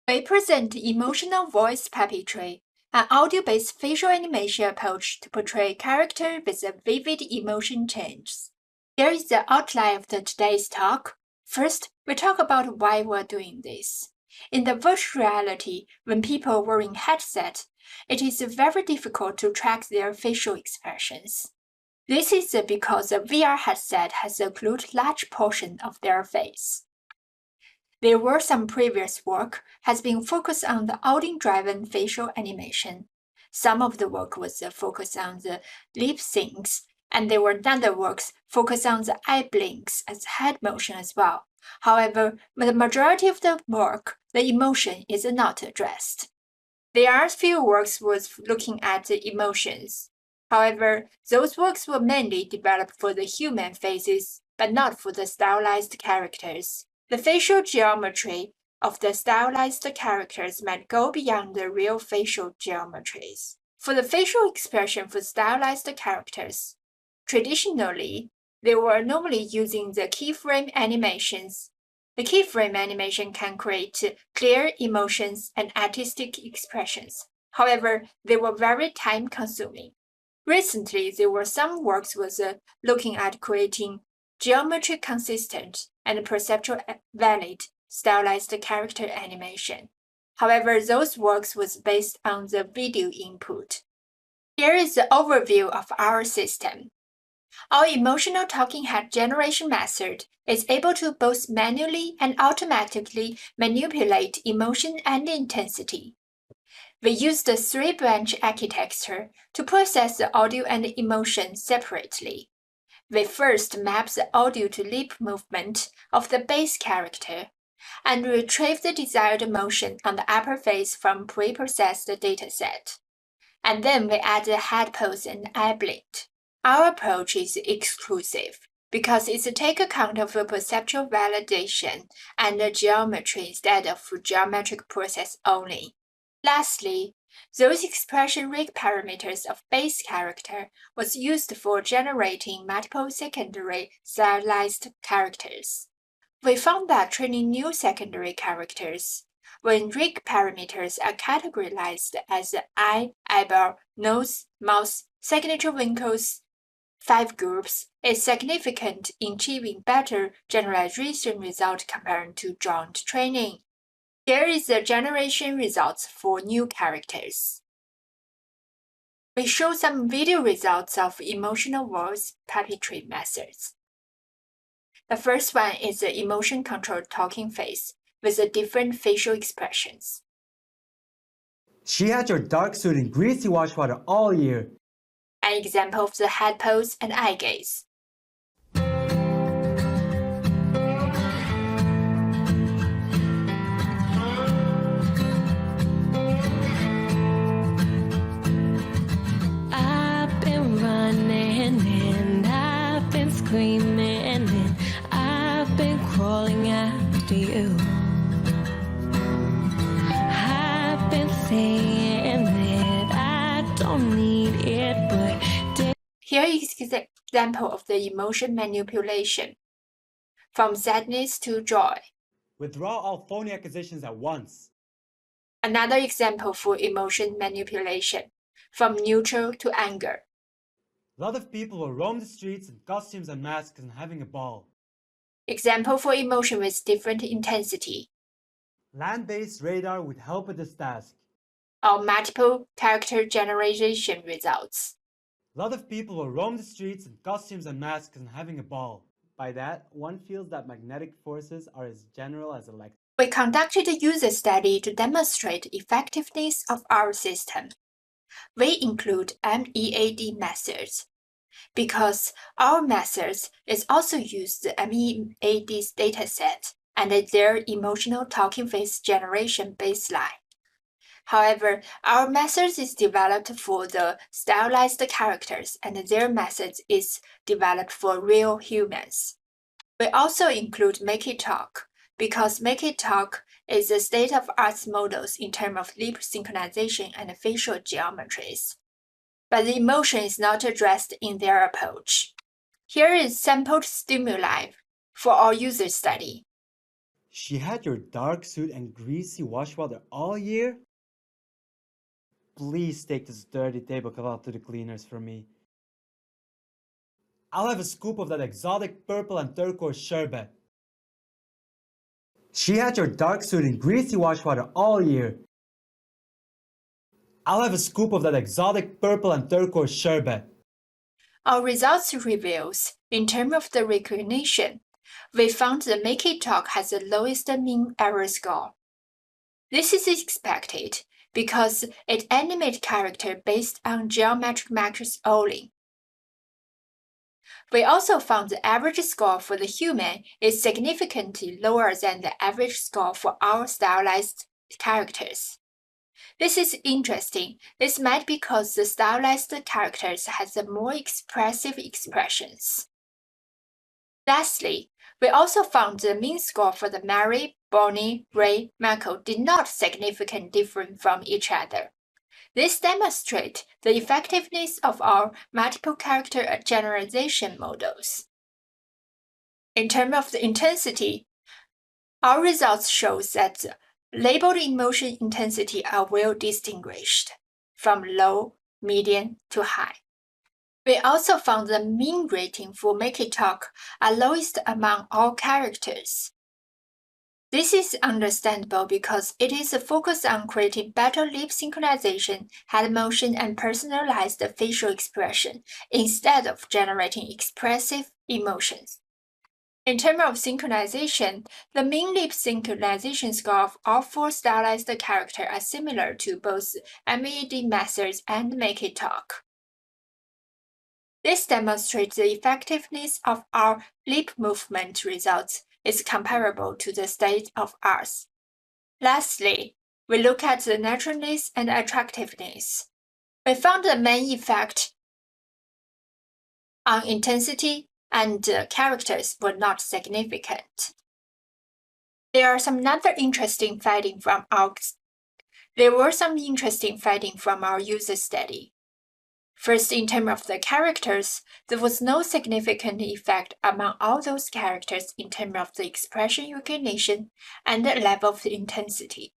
We present emotional voice puppetry, an audio-based facial animation approach to portray character with a vivid emotion changes. Here is the outline of today's talk. First, we talk about why we're doing this. In the virtual reality, when people are wearing headsets, it is very difficult to track their facial expressions. This is because a VR headset has occluded large portion of their face. There were some previous work has been focused on the audio-driven facial animation. Some of the work was focused on the lip syncs, and there were other works focused on the eye blinks as head motion as well. However, the majority of the work, the emotion is not addressed. There are few works was looking at the emotions. However, those works were mainly developed for the human faces, but not for the stylized characters. The facial geometry of the stylized characters might go beyond the real facial geometries. For the facial expression for stylized characters, traditionally, they were normally using the keyframe animations. The keyframe animation can create clear emotions and artistic expressions. However, they were very time-consuming. Recently, there were some works was looking at creating geometry consistent and perceptual valid stylized character animation. However, those works was based on the video input. Here is the overview of our system. Our emotional talking head generation method is able to both manually and automatically manipulate emotion and intensity. We use the three-branch architecture to process the audio and emotion separately. We first map the audio to lip movement of the base character and retrieve the desired emotion on the upper face from pre-processed dataset. And then we add the head pose and eye blink. Our approach is exclusive because it takes account of the perceptual validation and the geometry instead of geometric process only. Lastly, those expression rig parameters of base character was used for generating multiple secondary stylized characters. We found that training new secondary characters, when rig parameters are categorized as eye, eyebrow, nose, mouth, signature wrinkles, 5 groups, is significant in achieving better generalization result compared to joint training. Here is the generation results for new characters. We show some video results of emotional voice puppetry methods. The first one is the emotion-controlled talking face with the different facial expressions. She had your dark suit and greasy wash water all year. An example of the head pose and eye gaze. I've been running and I've been screaming and I've been crawling after you. I've been saying that I don't need it, but here is an example of the emotion manipulation. From sadness to joy. Withdraw all phony accusations at once. Another example for emotion manipulation. From neutral to anger. A lot of people will roam the streets in costumes and masks and having a ball. Example for emotion with different intensity. Land-based radar would help with this task. Or multiple character generalization results. A lot of people will roam the streets in costumes and masks and having a ball. By that, one feels that magnetic forces are as general as electric. We conducted a user study to demonstrate effectiveness of our system. We include MEAD methods because our methods is also used the MEAD's dataset and their emotional talking face generation baseline. However, our methods is developed for the stylized characters and their methods is developed for real humans. We also include Make It Talk because Make It Talk is the state-of-art models in terms of lip synchronization and facial geometries. But the emotion is not addressed in their approach. Here is sampled stimuli for our user study. She had your dark suit and greasy washwater all year? Please take this dirty tablecloth to the cleaners for me. I'll have a scoop of that exotic purple and turquoise sherbet. She had your dark suit and greasy washwater all year. I'll have a scoop of that exotic purple and turquoise sherbet. Our results reveals, in terms of the recognition, we found the Make It Talk has the lowest mean error score. This is expected because it animates character based on geometric metrics only. We also found the average score for the human is significantly lower than the average score for our stylized characters. This is interesting. This might be because the stylized characters has the more expressive expressions. Lastly, we also found the mean score for the Mary, Bonnie, Ray, Michael did not significantly differ from each other. This demonstrates the effectiveness of our multiple character generalization models. In terms of the intensity, our results show that the labeled emotion intensity are well distinguished from low, medium to high. We also found the mean rating for Make It Talk are lowest among all characters. This is understandable because it is focused on creating better lip synchronization, head motion, and personalized facial expression instead of generating expressive emotions. In terms of synchronization, the mean lip synchronization score of all 4 stylized characters are similar to both MED methods and Make It Talk. This demonstrates the effectiveness of our lip movement results is comparable to the state of art. Lastly, we look at the naturalness and attractiveness. We found the main effect on intensity and characters were not significant. There were some interesting findings from our user study. First, in terms of the characters, there was no significant effect among all those characters in terms of the expression recognition and the level of intensity.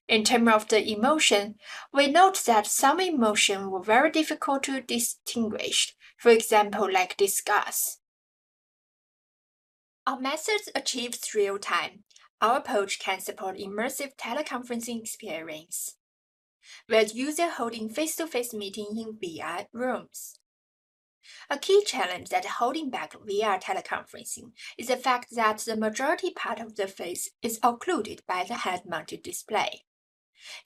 In terms of the emotion, we note that some emotions were very difficult to distinguish, for example, like disgust. Our methods achieves real time. Our approach can support immersive teleconferencing experience, with user holding face-to-face meeting in VR rooms. A key challenge that holding back VR teleconferencing is the fact that the majority part of the face is occluded by the head-mounted display.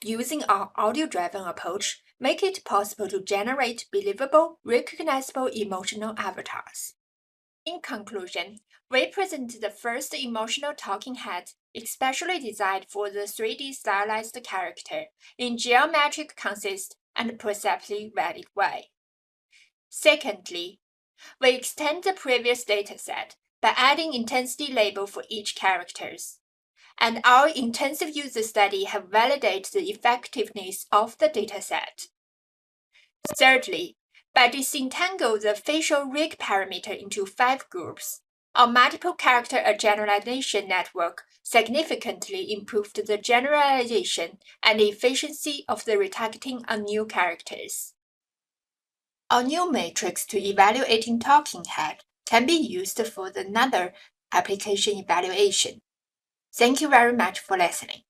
Using our audio-driven approach make it possible to generate believable, recognizable emotional avatars. In conclusion, we present the first emotional talking head especially designed for the 3D stylized character in geometric consist and perceptually valid way. Secondly, we extend the previous dataset by adding intensity label for each characters, and our intensive user study have validated the effectiveness of the dataset. Thirdly, by disentangle the facial rig parameter into 5 groups, our multiple character generalization network significantly improved the generalization and efficiency of the retargeting on new characters. Our new matrix to evaluating talking head can be used for another application evaluation. Thank you very much for listening.